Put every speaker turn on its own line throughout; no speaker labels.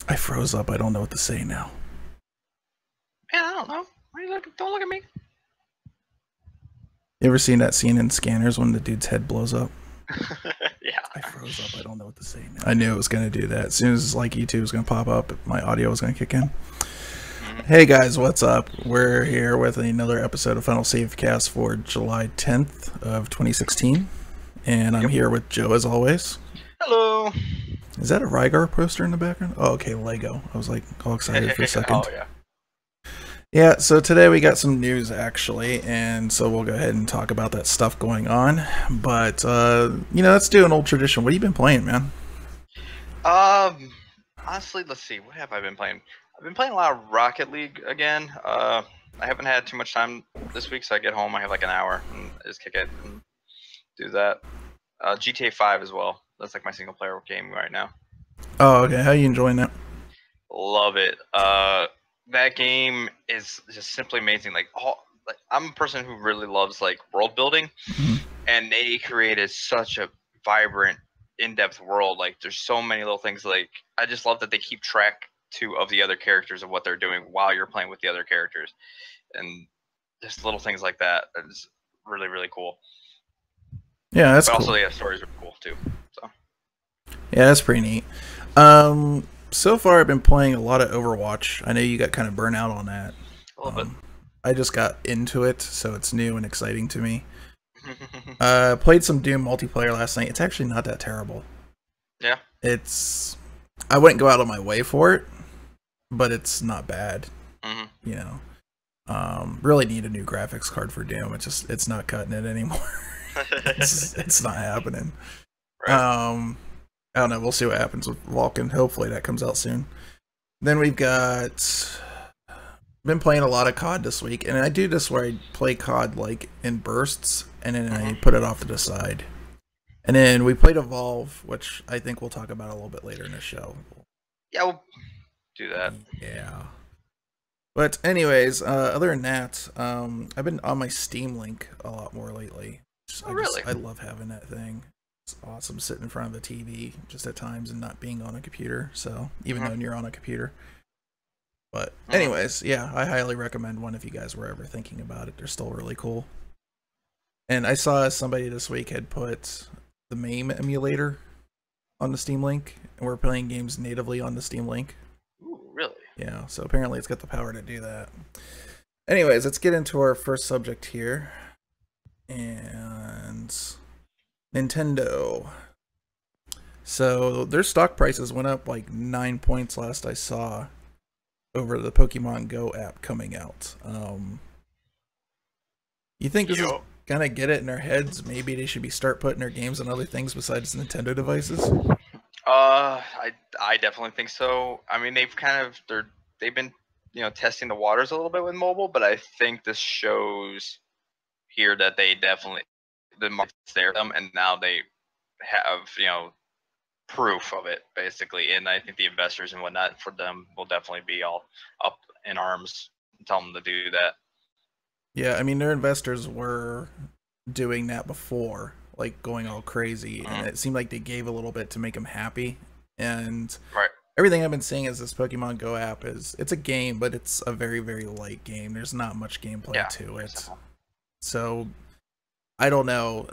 I froze up. I don't know what to say now.
Man, I don't know. Why are you looking? Don't look at me.
You ever seen that scene in Scanners when the dude's head blows up? I
Yeah.
froze up. I don't know what to say now. I knew it was going to do that. As soon as like YouTube was going to pop up, my audio was going to kick in.
Mhm.
Hey guys, what's up? We're here with another episode of Final Save Cast for July 10th of 2016. And I'm
Yep.
here with Joe as always.
Hello.
Is that a Rygar poster in the background? Oh, okay, Lego. I was like all excited for a
Oh
second.
yeah.
Yeah, so today we got some news actually, and so we'll go ahead and talk about that stuff going on. But let's do an old tradition. What have you been playing, man?
Um. Honestly, let's see. What have I been playing? I've been playing a lot of Rocket League again. I haven't had too much time this week, so I get home. I have like an hour, and I just kick it and do that. GTA 5 as well. That's like my single player game right now.
Oh, okay. How are you enjoying that?
Love it. That game is just simply amazing. Like I'm a person who really loves like world building,
Mhm.
and they created such a vibrant, in-depth world. Like there's so many little things. Like I just love that they keep track too of the other characters of what they're doing while you're playing with the other characters, and just little things like that is really really cool.
Yeah, that's
But also,
cool.
yeah, stories are cool too. So
Yeah, that's pretty neat. So far I've been playing a lot of Overwatch. I know you got kind of burnt out on that.
a little bit.
Um, I just got into it, so it's new and exciting to me. Played some Doom multiplayer last night. It's actually not that terrible.
Yeah.
It's I wouldn't go out of my way for it, but it's not bad.
Hmm.
You know, really need a new graphics card for Doom. It's not cutting it anymore. It's not happening.
Right.
I don't know. We'll see what happens with Vulcan. Hopefully that comes out soon. Then we've got been playing a lot of COD this week, and I do this where I play COD like in bursts, and then I
Hmm.
put it off to the side. And then we played Evolve, which I think we'll talk about a little bit later in the show.
Yeah, we'll do that.
Yeah. But anyways, other than that, I've been on my Steam Link a lot more lately.
Oh, really?
I love having that thing. It's awesome sitting in front of the TV just at times and not being on a computer. So even
Hmm.
though you're on a computer, but
Hmm.
anyways, yeah, I highly recommend one if you guys were ever thinking about it. They're still really cool. And I saw somebody this week had put the MAME emulator on the Steam Link, and we're playing games natively on the Steam Link.
Ooh, really?
Yeah, so apparently it's got the power to do that. Anyways, let's get into our first subject here. And Nintendo. So their stock prices went up like 9 points last I saw over the Pokemon Go app coming out. You think this is
Yo.
gonna get it in their heads? Maybe they should be start putting their games on other things besides Nintendo devices.
I definitely think so. I mean, they've been testing the waters a little bit with mobile, but I think this shows here that they definitely the market's there for them, and now they have proof of it basically, and I think the investors and whatnot for them will definitely be all up in arms and tell them to do that.
Yeah, I mean their investors were doing that before, like going all crazy, and
Mhm.
it seemed like they gave a little bit to make them happy. And
Right?
everything I've been seeing is this Pokemon Go app it's a game, but it's a very very light game. There's not much gameplay
Yeah.
to
Very
it,
simple.
so I don't know.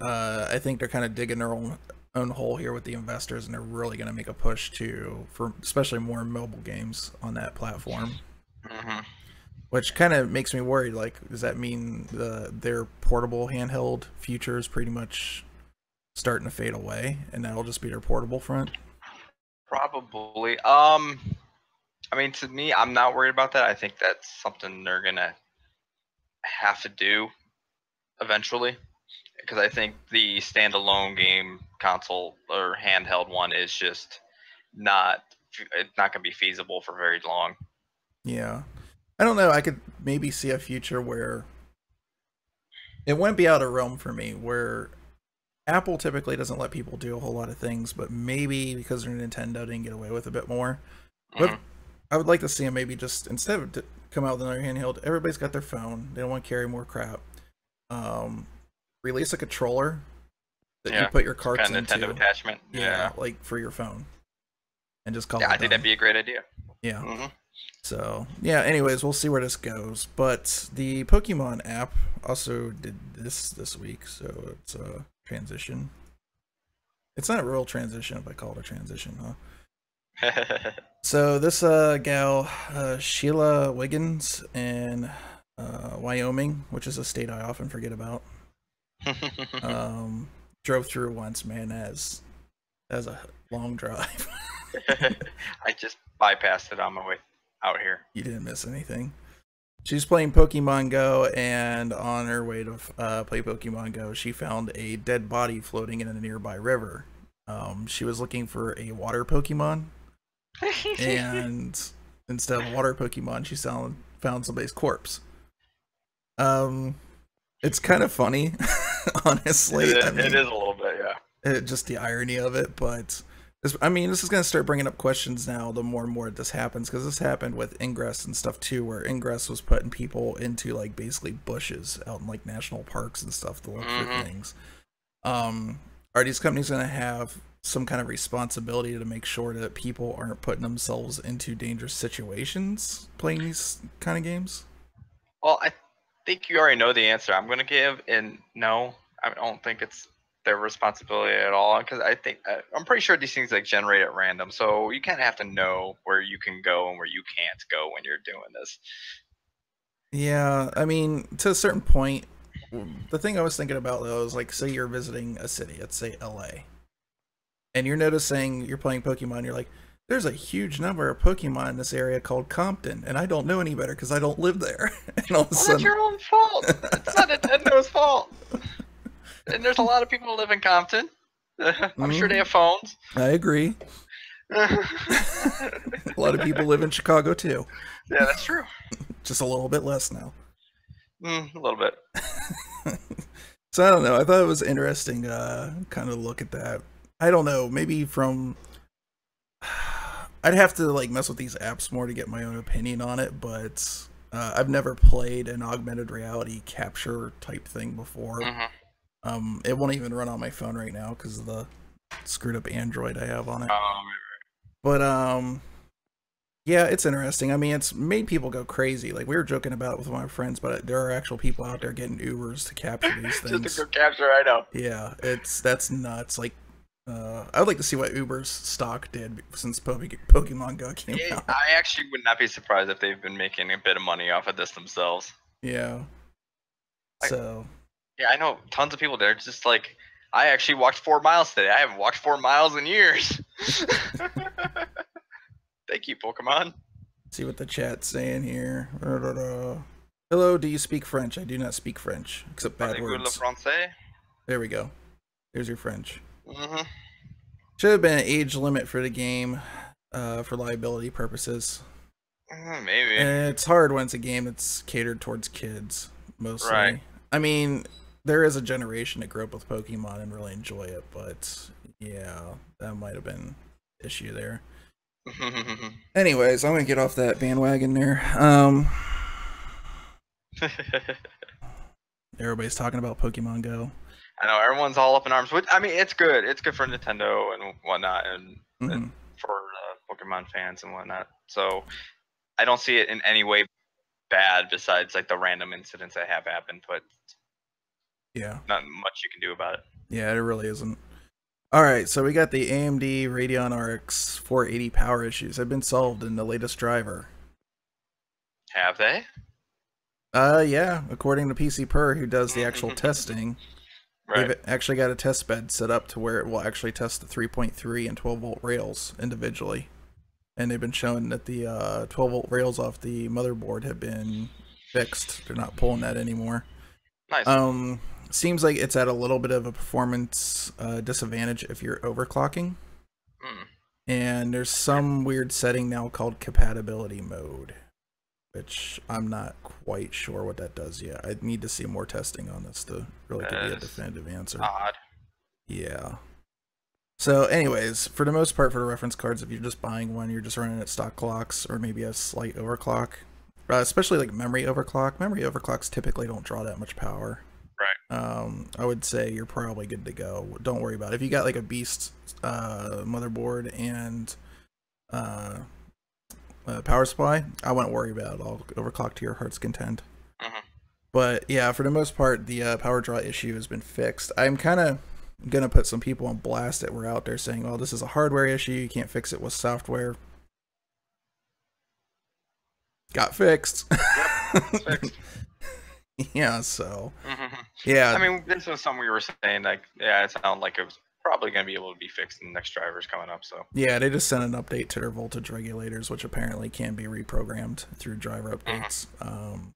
I think they're kind of digging their own hole here with the investors, and they're really going to make a push to for especially more mobile games on that platform,
Hmm.
which kind of makes me worried. Like, does that mean their portable handheld future is pretty much starting to fade away, and that'll just be their portable front?
Probably. I mean, to me, I'm not worried about that. I think that's something they're gonna have to do eventually, because I think the standalone game console or handheld one is just not it's not gonna be feasible for very long.
Yeah, I don't know. I could maybe see a future where it wouldn't be out of realm for me, where Apple typically doesn't let people do a whole lot of things, but maybe because they're Nintendo, they can get away with a bit more. But
Hmm.
I would like to see them maybe just instead of come out with another handheld, everybody's got their phone. They don't want to carry more crap. Um, Release a controller that you
Yeah,
put your
some
carts
kind of Nintendo
into.
attachment.
Yeah,
Yeah,
like for your phone, and just call
yeah,
it
I think that'd
done.
be a great idea.
Yeah.
Mm-hmm.
So yeah. Anyways, we'll see where this goes. But the Pokemon app also did this week, so it's a transition. It's not a real transition if I call it a transition, huh? So this gal, Sheila Wiggins in Wyoming, which is a state I often forget about, drove through once, man, as a long drive.
I just bypassed it on my way out here.
You didn't miss anything. She's playing Pokemon Go, and on her way to play Pokemon Go, she found a dead body floating in a nearby river. She was looking for a water Pokemon, and instead of water Pokemon, she found somebody's corpse. It's kind of funny, honestly.
It is a little bit, yeah.
Just the irony of it, but this is going to start bringing up questions now the more and more this happens, because this happened with Ingress and stuff too, where Ingress was putting people into like basically bushes out in like national parks and stuff to look for things. Are these companies going to have some kind of responsibility to make sure that people aren't putting themselves into dangerous situations playing these kind of games?
Well, I think you already know the answer I'm going to give, and no, I don't think it's their responsibility at all, because I'm pretty sure these things like generate at random, so you kind of have to know where you can go and where you can't go when you're doing this.
Yeah, I mean, to a certain point, the thing I was thinking about though is like, say you're visiting a city, let's say LA, and you're noticing you're playing Pokemon, you're like, there's a huge number of Pokemon in this area called Compton, and I don't know any better because I don't live there. And all of a sudden,
that's your own fault. It's not Nintendo's fault. And there's a lot of people who live in Compton. I'm sure they have phones.
I agree. A lot of people live in Chicago too.
Yeah, that's true.
Just a little bit less now.
A little bit.
So I don't know. I thought it was interesting kind of look at that. I don't know. Maybe from... I'd have to like mess with these apps more to get my own opinion on it, but I've never played an augmented reality capture type thing before. It won't even run on my phone right now because of the screwed up Android I have on it. But yeah, it's interesting. I mean, it's made people go crazy. Like we were joking about it with my friends, but there are actual people out there getting Ubers to capture these things.
Just to go capture, I know.
Yeah, that's nuts. Like, I would like to see what Uber's stock did since Pokemon Go came out.
I actually would not be surprised if they've been making a bit of money off of this themselves.
Yeah. So.
Yeah, I know tons of people there. Just like, I actually walked 4 miles today. I haven't walked 4 miles in years. Thank you, Pokemon.
See what the chat's saying here. Hello, do you speak French? I do not speak French, except bad words. There we go. There's your French. Should have been an age limit for the game, for liability purposes.
Maybe.
And it's hard when it's a game that's catered towards kids, mostly.
Right.
I mean, there is a generation that grew up with Pokemon and really enjoy it, but yeah, that might have been an issue there. Anyways, I'm gonna get off that bandwagon there. Everybody's talking about Pokemon Go.
I know everyone's all up in arms. Which, I mean, it's good. It's good for Nintendo and whatnot, and for Pokemon fans and whatnot. So I don't see it in any way bad besides like the random incidents that have happened. But
yeah,
not much you can do about it.
Yeah, it really isn't. All right, so we got the AMD Radeon RX 480 power issues have been solved in the latest driver.
Have they?
Yeah, according to PC-Per, who does the actual testing,
right.
They've actually got a test bed set up to where it will actually test the 3.3 and 12-volt rails individually. And they've been showing that the 12-volt rails off the motherboard have been fixed. They're not pulling that anymore.
Nice.
Seems like it's at a little bit of a performance disadvantage if you're overclocking. And there's some weird setting now called compatibility mode, which I'm not quite sure what that does yet. I need to see more testing on this to really give you a definitive answer.
Odd.
Yeah. So anyways, for the most part, for the reference cards, if you're just buying one, you're just running at stock clocks or maybe a slight overclock. Especially like memory overclock. Memory overclocks typically don't draw that much power.
Right.
I would say you're probably good to go. Don't worry about it. If you got like a beast motherboard and power supply, I wouldn't worry about it. I'll overclock to your heart's content.
Mm-hmm.
But yeah, for the most part, the power draw issue has been fixed. I'm kind of gonna put some people on blast that were out there saying, "Oh, this is a hardware issue. You can't fix it with software." Got fixed.
Yep, it's fixed.
Yeah. So.
Mm-hmm.
Yeah.
I mean, this was something we were saying. Like, yeah, it sounded like it was probably going to be able to be fixed in the next drivers coming up. So.
Yeah, they just sent an update to their voltage regulators, which apparently can be reprogrammed through driver updates.
Mm-hmm.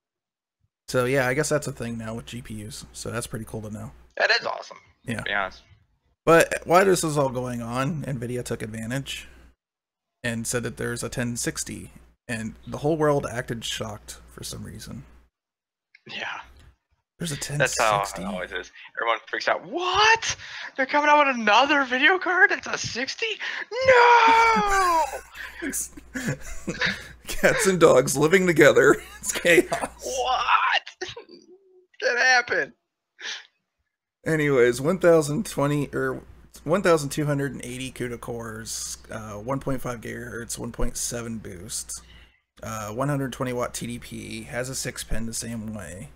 So yeah, I guess that's a thing now with GPUs. So that's pretty cool to know.
That is awesome.
Yeah.
To be honest.
But while this is all going on, NVIDIA took advantage and said that there's a 1060, and the whole world acted shocked for some reason.
Yeah.
There's a 1060.
That's how it always is. Everyone freaks out. What? They're coming out with another video card that's a 60? No!
Cats and dogs living together. It's chaos.
What? That happened.
Anyways, 1020 or 1280 CUDA cores, 1.5 gigahertz, 1.7 boost, 120 watt TDP, has a 6-pin the same way.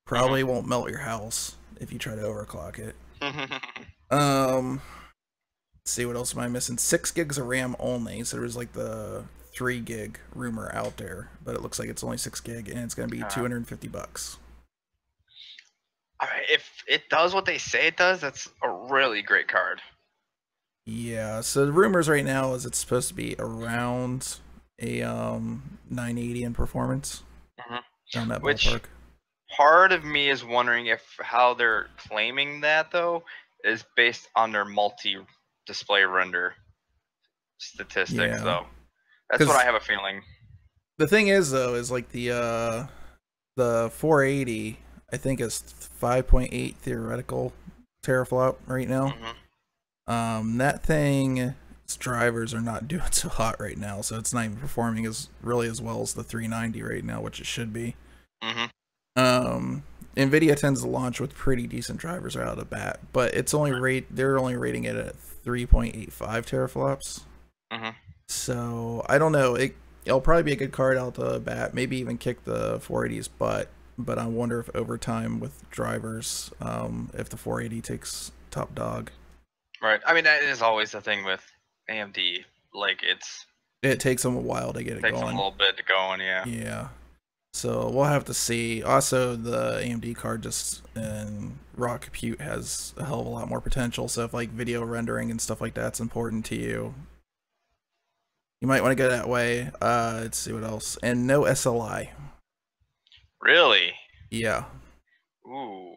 Probably won't melt your house if you try to overclock it. Let's see, what else am I missing? 6 gigs of RAM only. So there's like the 3 gig rumor out there, but it looks like it's only 6 gig, and it's gonna be $250.
If it does what they say it does, that's a really great card.
Yeah. So the rumors right now is it's supposed to be around a 980 in performance. Down that ballpark.
Part of me is wondering if how they're claiming that though is based on their multi-display render statistics. Though that's what I have a feeling.
The thing is though, is like the 480, I think is 5.8 theoretical teraflop right now. That thing's drivers are not doing so hot right now, so it's not even performing as well as the 390 right now, which it should be. NVIDIA tends to launch with pretty decent drivers right out of the bat, but it's only they're only rating it at 3.85 teraflops. So I don't know. It'll probably be a good card out the bat, maybe even kick the 480's butt. But I wonder if over time with drivers, if the 480 takes top dog.
Right. I mean, that is always the thing with AMD. Like
it takes them a while to get it going.
Takes them a little bit to go on, yeah.
Yeah. So we'll have to see. Also, the AMD card just in raw compute has a hell of a lot more potential. So if like video rendering and stuff like that's important to you, you might want to go that way. Let's see what else. And no SLI.
Really?
Yeah.
Ooh.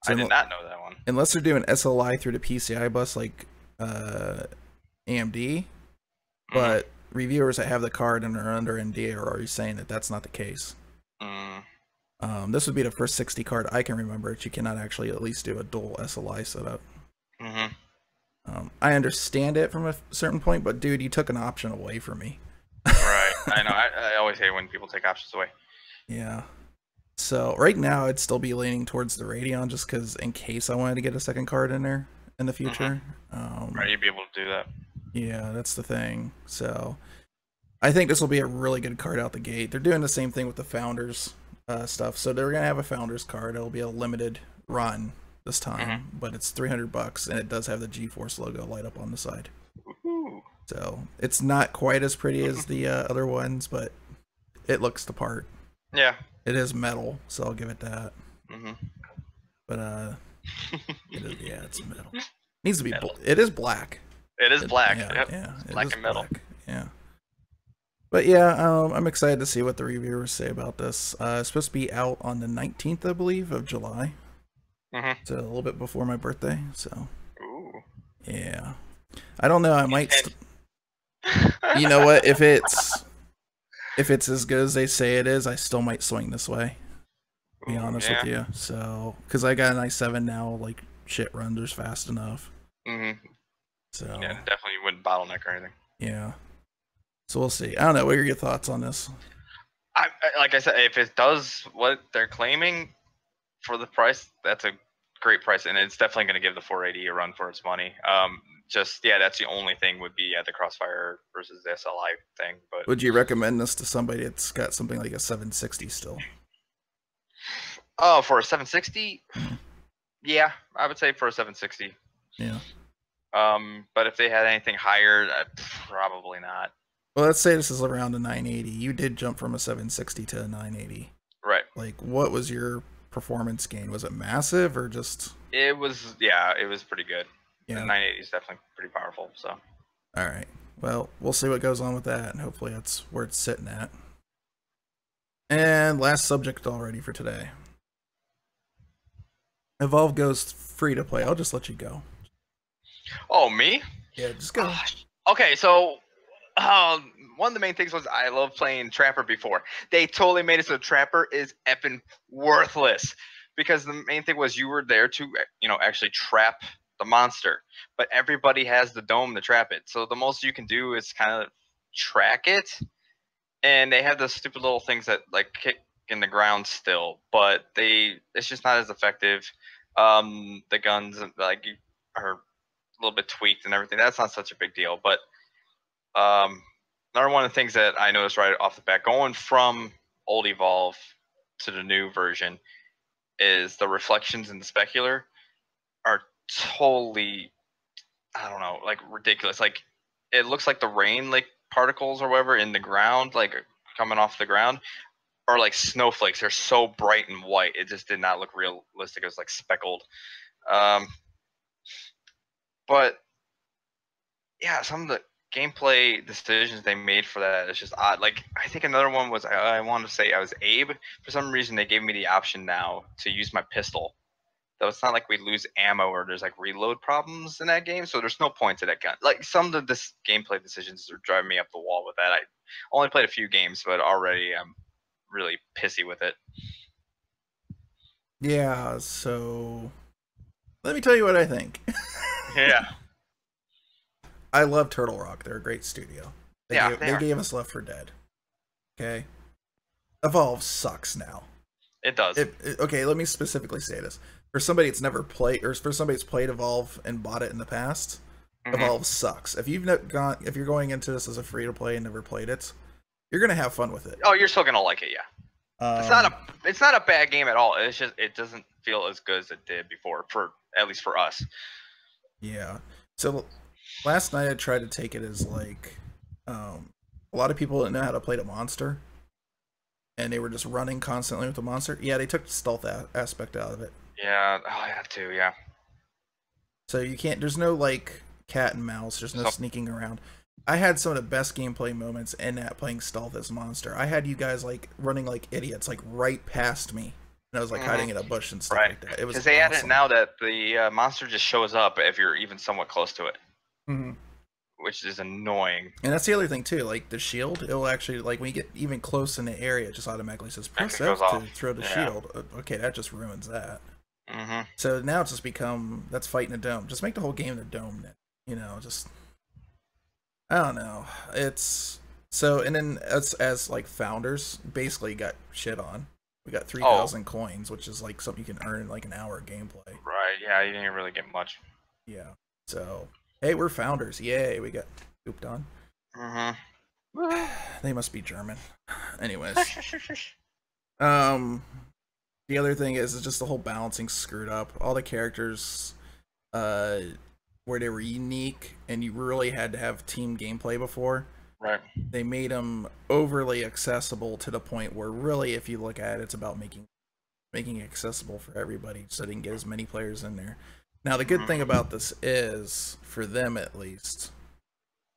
So
I did not know that one.
Unless they're doing SLI through the PCI bus like AMD, but reviewers that have the card and are under NDA are already saying that that's not the case. This would be the first 60 card I can remember that you cannot actually at least do a dual SLI setup. I understand it from a certain point, but dude, you took an option away from me.
Right. I know. I always hate when people take options away.
Yeah. So right now I'd still be leaning towards the Radeon just because in case I wanted to get a second card in there in the future.
Right, you'd be able to do that.
Yeah, that's the thing. So I think this will be a really good card out the gate. They're doing the same thing with the Founders stuff. So they're going to have a Founders card. It'll be a limited run this time, but it's $300 and it does have the GeForce logo light up on the side. So it's not quite as pretty as the other ones, but it looks the part.
Yeah.
It is metal, so I'll give it that. But yeah, it's metal. It needs to be. It is black.
It is black.
Yeah,
it's black and metal.
Yeah. But yeah, I'm excited to see what the reviewers say about this. It's supposed to be out on the 19th, I believe, of July. So a little bit before my birthday. So.
Ooh.
Yeah. I don't know. I might. You know what? If it's as good as they say it is, I still might swing this way. To be honest with you. So, because I got an i7 now, like shit runs fast enough. So
yeah, definitely wouldn't bottleneck or anything.
Yeah. So we'll see. I don't know. What are your thoughts on this?
Like I said, if it does what they're claiming for the price, that's a great price, and it's definitely going to give the 480 a run for its money. Just yeah, that's the only thing would be the Crossfire versus the SLI thing. But
Would you recommend this to somebody that's got something like a 760 still?
oh, for a 760, yeah, I would say for a 760.
Yeah.
But if they had anything higher, probably not.
Well, let's say this is around a 980. You did jump from a 760 to a 980.
Right.
Like, what was your performance gain? Was it massive or just?
It was, yeah, it was pretty good.
Yeah.
The 980 is definitely pretty powerful. So.
All right. Well, we'll see what goes on with that, and hopefully that's where it's sitting at. And last subject already for today. Evolve goes free to play. I'll just let you go.
Oh, me?
Yeah, just go.
Okay, so one of the main things was I love playing Trapper before. They totally made it so Trapper is effing worthless because the main thing was you were there to, actually trap the monster, but everybody has the dome to trap it. So the most you can do is kind of track it, and they have those stupid little things that like kick in the ground still, but it's just not as effective. The guns like are a little bit tweaked and everything. That's not such a big deal, but another one of the things that I noticed right off the bat, going from old Evolve to the new version, is the reflections in the specular are totally, I don't know, like ridiculous. Like it looks like the rain, like particles or whatever in the ground, like coming off the ground, or like snowflakes. They're so bright and white. It just did not look realistic. It was like speckled. But yeah, some of the gameplay decisions they made for that is just odd. Like I think another one was I want to say I was Abe. For some reason, they gave me the option now to use my pistol. Though it's not like we lose ammo or there's like reload problems in that game, so there's no point to that gun. Like some of the gameplay decisions are driving me up the wall with that. I only played a few games, but already I'm really pissy with it.
Yeah, so let me tell you what I think.
Yeah.
I love Turtle Rock. They're a great studio. They gave us Left 4 Dead. Okay. Evolve sucks now.
It does.
Okay, let me specifically say this. For somebody that's never played, or for somebody that's played Evolve and bought it in the past, Evolve sucks. If you're going into this as a free to play and never played it, you're gonna have fun with it.
Oh, you're still gonna like it, yeah. It's not a bad game at all. It's just it doesn't feel as good as it did before, at least for us.
Yeah. So last night I tried to take it as like a lot of people didn't know how to play the monster, and they were just running constantly with the monster. Yeah, they took the stealth aspect out of it.
Yeah, I have to, yeah.
So you can't, there's no like cat and mouse, there's no sneaking around. I had some of the best gameplay moments in that playing stealth as monster. I had you guys like running like idiots, like right past me. And I was like hiding in a bush and stuff like that. It was
because they added now that the monster just shows up if you're even somewhat close to it. Which is annoying.
And that's the other thing too, like the shield, it'll actually, like when you get even close in the area, it just automatically says press F to throw the shield. Okay, that just ruins that. So now it's just become, that's fighting a dome. Just make the whole game the dome, just, I don't know. It's, so, and then as like founders, basically got shit on. We got 3,000 coins, which is like something you can earn in like an hour of gameplay.
Right, yeah, you didn't really get much.
Yeah, so, hey, we're founders. Yay, we got pooped on. They must be German. Anyways. The other thing is just the whole balancing screwed up. All the characters, where they were unique, and you really had to have team gameplay before.
Right.
They made them overly accessible to the point where really, if you look at it, it's about making it accessible for everybody, so they can get as many players in there. Now, the good thing about this is, for them at least,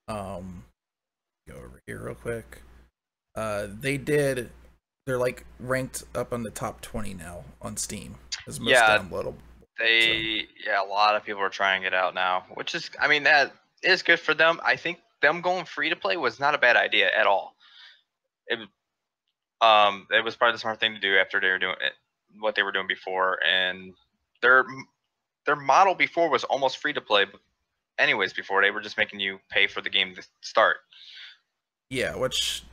go over here real quick. They're like ranked up on the top 20 now on Steam as most downloadable.
A lot of people are trying it out now, which is, I mean, that is good for them. I think them going free to play was not a bad idea at all. It was probably the smart thing to do after they were doing it, what they were doing before, and their model before was almost free to play. Anyways, before they were just making you pay for the game to start.
Yeah, which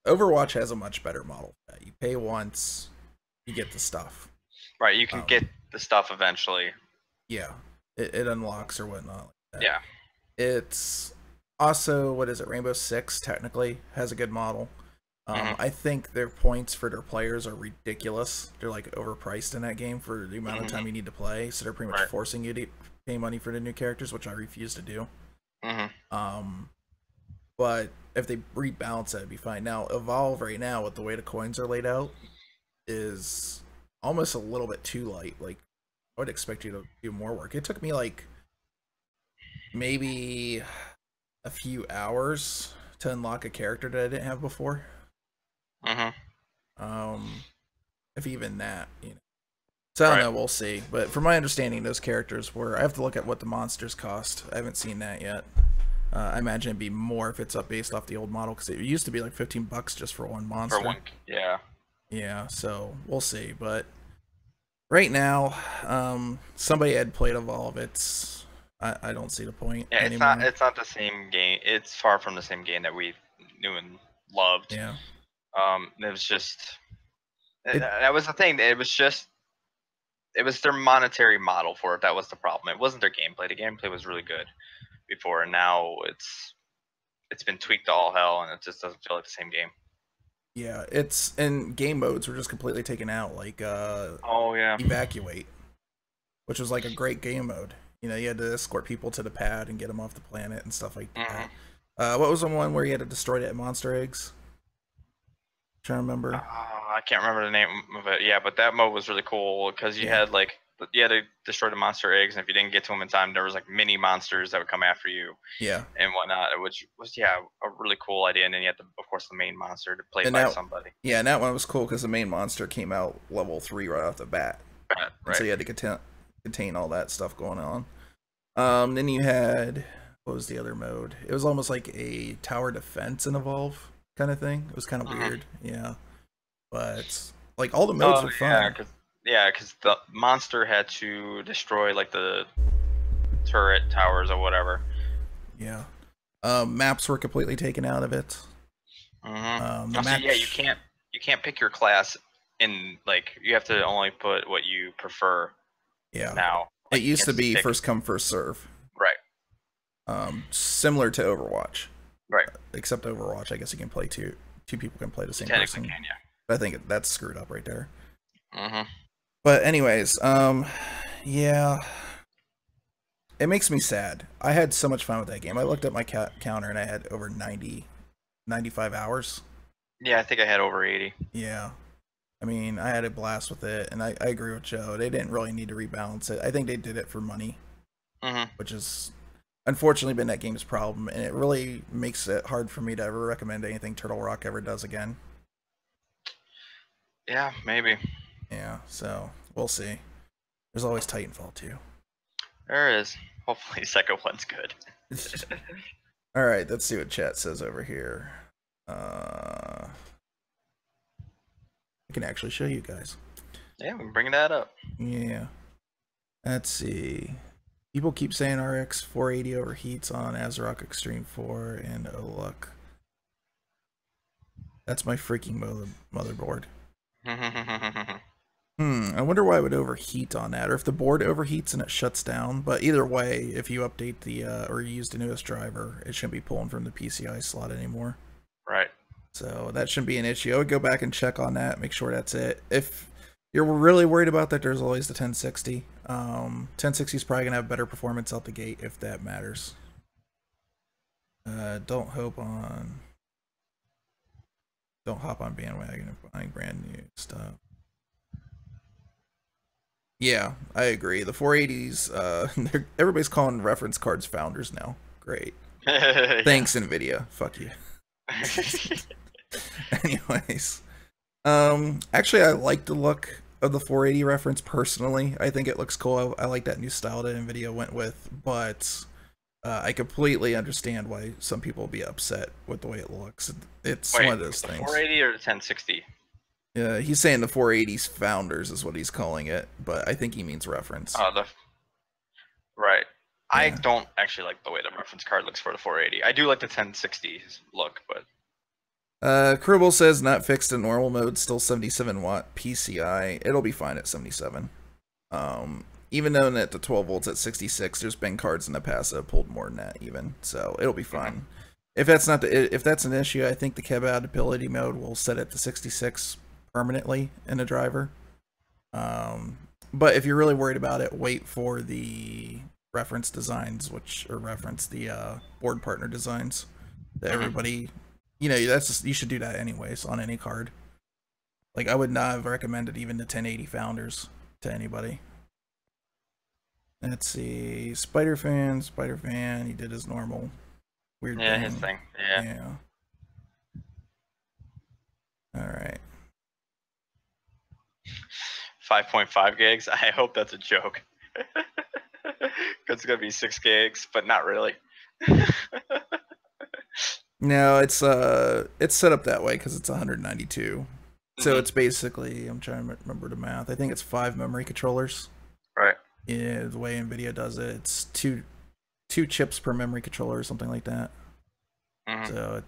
Overwatch has a much better model. You pay once, you get the stuff.
Right, you can get the stuff eventually.
Yeah, it unlocks or whatnot. Like
Yeah.
It's also, what is it? Rainbow Six technically has a good model. I think their points for their players are ridiculous. They're like overpriced in that game for the amount of time you need to play. So they're pretty much forcing you to pay money for the new characters, which I refuse to do. But if they rebalance it, it'd be fine. Now, Evolve right now, with the way the coins are laid out, is almost a little bit too light. Like, I would expect you to do more work. It took me like maybe a few hours to unlock a character that I didn't have before. If even that, you know. So I don't know, we'll see. But from my understanding, those characters were. I have to look at what the monsters cost. I haven't seen that yet. I imagine it'd be more if it's up based off the old model, because it used to be like $15 just for one monster.
For one, yeah.
Yeah, so we'll see. But right now, somebody had played Evolve. It's I don't see the point.
Yeah,
anymore.
It's not the same game. It's far from the same game that we knew and loved.
Yeah.
It was just that was the thing. It was their monetary model for it. That was the problem. It wasn't their gameplay. The gameplay was really good before, and now it's been tweaked to all hell, and it just doesn't feel like the same game.
Yeah, it's and game modes were just completely taken out, like
oh yeah,
Evacuate, which was like a great game mode. You know, you had to escort people to the pad and get them off the planet and stuff like that. What was the one where you had to destroy that monster eggs? I'm trying to remember.
I can't remember the name of it. Yeah, but that mode was really cool because you had like you had to destroy the monster eggs, and if you didn't get to them in time, there was like mini monsters that would come after you.
Yeah.
And whatnot, which was a really cool idea. And then you had of course the main monster to play by somebody.
Yeah, and that one was cool because the main monster came out level 3 right off the bat. Right. So you had to contain all that stuff going on. Then you had, what was the other mode? It was almost like a tower defense in Evolve kind of thing. It was kind of weird. Yeah. But like all the modes were fun.
Yeah, because the monster had to destroy like the turret towers or whatever.
Yeah. Maps were completely taken out of it.
You can't pick your class in, like, you have to only put what you prefer.
Yeah.
Now
it used to be first come first serve.
Right.
Similar to Overwatch.
Right.
Except Overwatch, I guess you can play two people can play the same
person.
Can, yeah. But I think that's screwed up right there.
Mm-hmm.
But anyways, yeah, it makes me sad. I had so much fun with that game. I looked at my counter and I had over 95 hours.
Yeah, I think I had over 80.
Yeah. I mean, I had a blast with it, and I agree with Joe. They didn't really need to rebalance it. I think they did it for money, which has unfortunately been that game's problem, and it really makes it hard for me to ever recommend anything Turtle Rock ever does again.
Yeah, maybe.
Yeah, so we'll see. There's always Titanfall 2.
There is. Hopefully, second one's good.
All right, let's see what chat says over here. I can actually show you guys.
Yeah, we can bring that up.
Yeah. Let's see. People keep saying RX 480 overheats on ASRock Extreme 4, and oh look. That's my freaking motherboard. I wonder why it would overheat on that, or if the board overheats and it shuts down. But either way, if you update the or you use the newest driver, it shouldn't be pulling from the PCI slot anymore.
Right.
So that shouldn't be an issue. I would go back and check on that, make sure that's it. If you're really worried about that, there's always the 1060. 1060 is probably gonna have better performance out the gate if that matters. Don't hop on bandwagon and buying brand new stuff. Yeah, I agree. The 480s, everybody's calling reference cards founders now. Great. Thanks, NVIDIA. Fuck you. Anyways, actually, I like the look of the 480 reference personally. I think it looks cool. I like that new style that NVIDIA went with, but I completely understand why some people will be upset with the way it looks. It's one of those things.
480 or 1060?
Yeah, he's saying the 480's founders is what he's calling it, but I think he means reference.
Oh, right. Yeah. I don't actually like the way the reference card looks for the 480. I do like the 1060's look, but
Kerbal says not fixed in normal mode, still 77 watt PCI. It'll be fine at 77. Even though at the 12 volts at 66, there's been cards in the past that have pulled more than that even, so it'll be fine. If that's not if that's an issue, I think the compatibility mode will set it to 66 permanently in the driver. But if you're really worried about it, wait for the reference designs, reference the board partner designs that everybody, that's just, you should do that anyways on any card. Like, I would not have recommended even the 1080 Founders to anybody. Let's see, Spider Fan, he did his normal weird thing.
Yeah, his thing. Yeah.
All right.
5.5 gigs. I hope that's a joke. Because it's gonna be 6 gigs, but not really.
No, it's set up that way because it's 192. So it's basically, I'm trying to remember the math. I think it's 5 memory controllers.
Right.
Yeah, the way NVIDIA does it, it's two chips per memory controller or something like that. So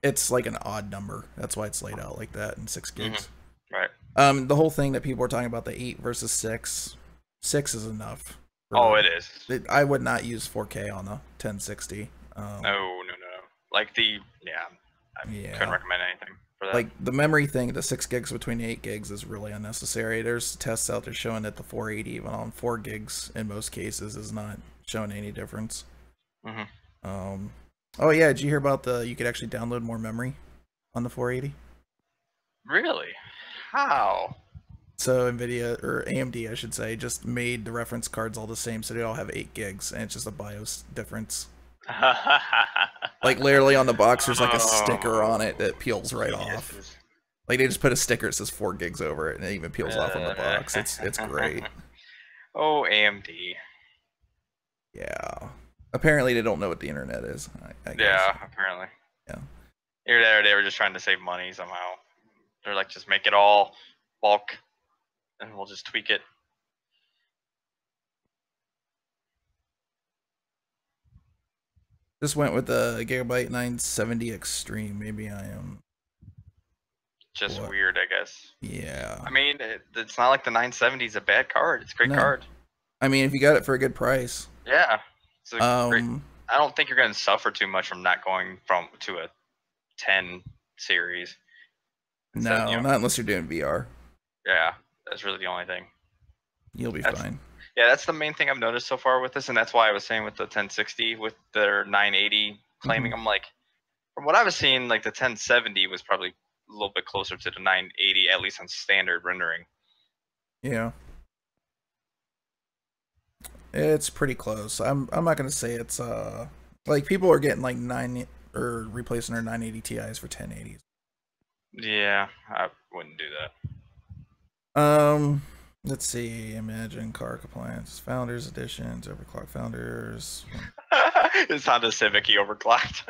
it's like an odd number. That's why it's laid out like that in 6 gigs.
Right.
The whole thing that people are talking about, the 8 versus 6 is enough.
It is.
I would not use 4K on the 1060.
No. Like I couldn't recommend anything for that.
Like the memory thing, the 6 gigs between 8 gigs is really unnecessary. There's tests out there showing that the 480 even on 4 gigs in most cases is not showing any difference. Oh yeah, did you hear about you could actually download more memory on the 480?
Really? How?
So NVIDIA, or AMD I should say, just made the reference cards all the same, so they all have 8 gigs, and it's just a BIOS difference. Like literally on the box there's like a sticker on it that peels right off. Like they just put a sticker that says 4 gigs over it and it even peels off on the box. It's great.
Oh, AMD.
Yeah. Apparently they don't know what the internet is, I guess.
Yeah, apparently.
Yeah.
Either that or they were just trying to save money somehow. They're like, just make it all bulk and we'll just tweak it.
Just went with the Gigabyte 970 Extreme. Maybe I am
just weird, I guess.
Yeah.
I mean, it's not like the 970 is a bad card. It's a great card.
I mean, if you got it for a good price.
Yeah. It's a great, I don't think you're going to suffer too much from not going to a 10 series.
No, not unless you're doing VR.
Yeah, that's really the only thing.
You'll be fine.
Yeah, that's the main thing I've noticed so far with this, and that's why I was saying with the 1060 with their 980 claiming, I'm like, from what I was seeing, like the 1070 was probably a little bit closer to the 980, at least on standard rendering.
Yeah. It's pretty close. I'm not gonna say it's like people are getting like replacing their 980 Ti's for 1080s.
Yeah, I wouldn't do that.
Let's see. Imagine car compliance, Founders editions, overclock Founders.
Is Honda Civic overclocked?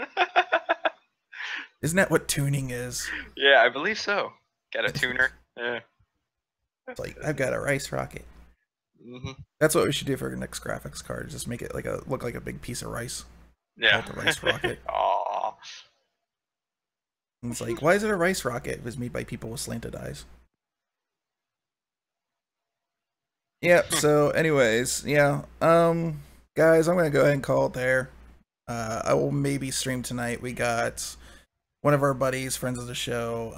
Isn't that what tuning is?
Yeah, I believe so. Got a tuner. Yeah.
It's like I've got a rice rocket. That's what we should do for our next graphics card. Just make it like look like a big piece of rice.
Yeah.
The rice rocket.
Aww.
And it's like, why is it a rice rocket? It was made by people with slanted eyes. Yep. So, anyways, yeah. Guys, I'm gonna go ahead and call it there. I will maybe stream tonight. We got one of our buddies, friends of the show,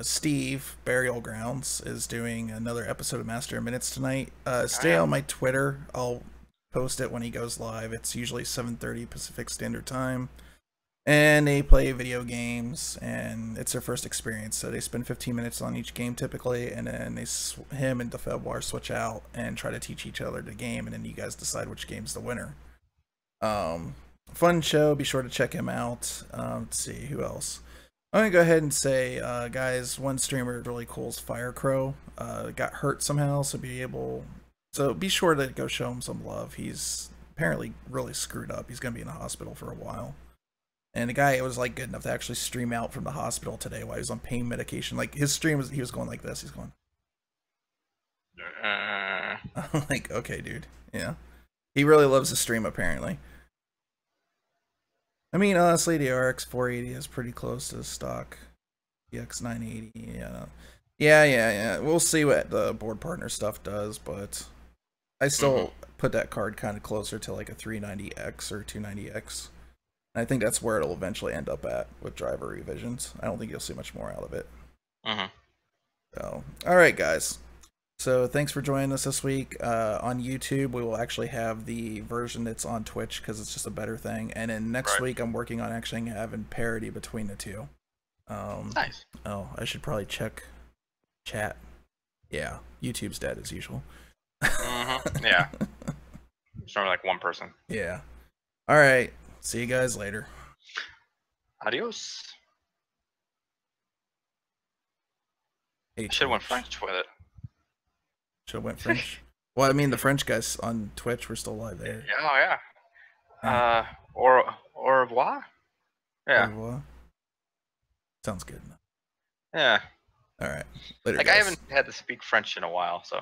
Steve Burial Grounds, is doing another episode of Master of Minutes tonight. Stay on my Twitter. I'll post it when he goes live. It's usually 7:30 Pacific Standard Time. And they play video games, and it's their first experience. So they spend 15 minutes on each game typically, and then him and DeFebwar switch out and try to teach each other the game, and then you guys decide which game's the winner. Fun show. Be sure to check him out. Let's see who else. I'm gonna go ahead and say, guys, one streamer really cool is Firecrow. Got hurt somehow, so be sure to go show him some love. He's apparently really screwed up. He's gonna be in the hospital for a while. And the guy was like good enough to actually stream out from the hospital today while he was on pain medication. Like his stream he was going like this. He's going. I'm like, okay, dude. Yeah, he really loves the stream apparently. I mean, honestly, the RX 480 is pretty close to the stock EX 980. Yeah. We'll see what the board partner stuff does, but I still put that card kind of closer to like a 390X or 290X. And I think that's where it'll eventually end up at with driver revisions. I don't think you'll see much more out of it. So, all right, guys. So thanks for joining us this week. On YouTube, we will actually have the version that's on Twitch because it's just a better thing. And then next week, I'm working on actually having parity between the two.
Nice.
Oh, I should probably check chat. Yeah, YouTube's dead as usual.
Yeah. It's only like one person.
Yeah. All right. See you guys later.
Adios.
Hey,
should have went French with it.
Should have went French. Well, I mean, the French guys on Twitch were still live there.
Yeah, oh yeah. Au revoir? Yeah.
Au revoir. Sounds good.
Yeah.
All right. Later,
like,
guys.
I haven't had to speak French in a while, so.